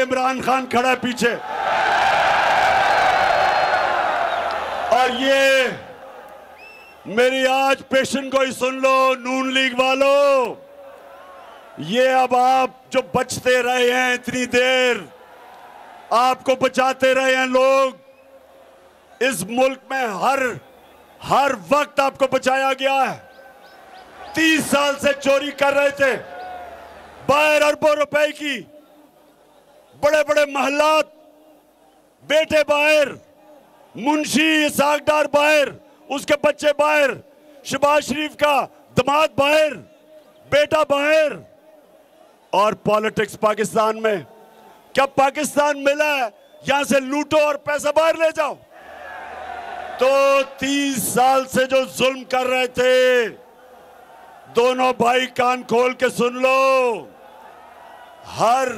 इमरान खान खड़ा है पीछे। और ये मेरी आज पेशन को ही सुन लो नून लीग वालों, ये अब आप जो बचते रहे हैं इतनी देर, आपको बचाते रहे हैं लोग, इस मुल्क में हर वक्त आपको बचाया गया है। 30 साल से चोरी कर रहे थे, बाहर अरबों रुपए की, बड़े बड़े महलात, बेटे बाहर, मुंशी इसाकडार बाहर, उसके बच्चे बाहर, शहबाज शरीफ का दामाद बाहर, बेटा बाहर। और पॉलिटिक्स पाकिस्तान में, क्या पाकिस्तान मिला है यहां से लूटो और पैसा बाहर ले जाओ? तो 30 साल से जो जुल्म कर रहे थे, दोनों भाई कान खोल के सुन लो, हर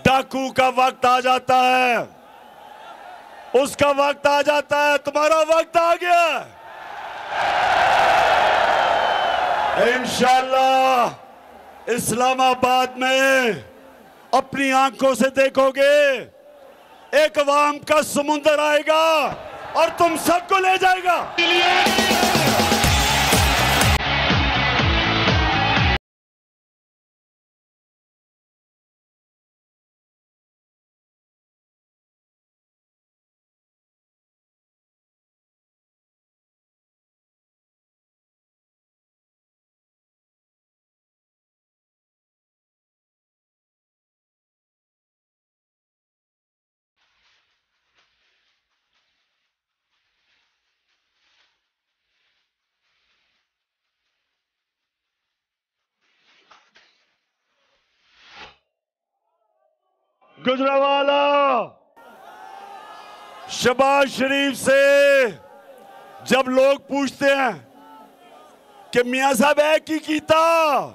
डाकू का वक्त आ जाता है, उसका वक्त आ जाता है, तुम्हारा वक्त आ गया। इंशाअल्लाह इस्लामाबाद में अपनी आंखों से देखोगे, एक अवाम का समुंदर आएगा और तुम सबको ले जाएगा। गुजरावाला शहबाज शरीफ से जब लोग पूछते हैं कि मियां साहब है की कीता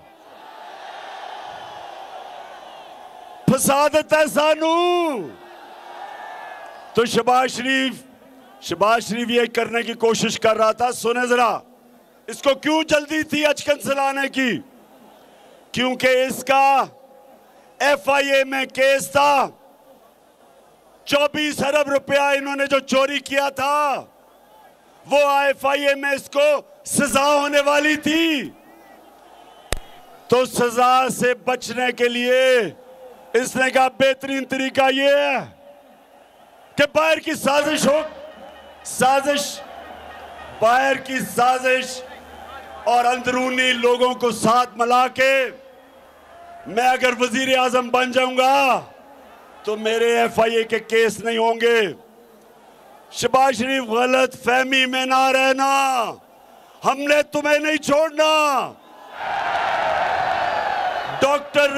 फसाद है सानू, तो शहबाज शरीफ ये करने की कोशिश कर रहा था। सुने जरा, इसको क्यों जल्दी थी अचकन चलाने की? क्योंकि इसका FIA में केस था, 24 अरब रुपया इन्होंने जो चोरी किया था, वो FIA में इसको सजा होने वाली थी। तो सजा से बचने के लिए इसने कहा बेहतरीन तरीका ये है कि बाहर की साजिश और अंदरूनी लोगों को साथ मिला के मैं अगर वजीर आजम बन जाऊंगा तो मेरे FIA के केस नहीं होंगे। शहबाज शरीफ गलत फहमी में ना रहना, हमने तुम्हें नहीं छोड़ना। डॉक्टर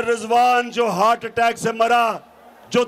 रिजवान जो हार्ट अटैक से मरा, जो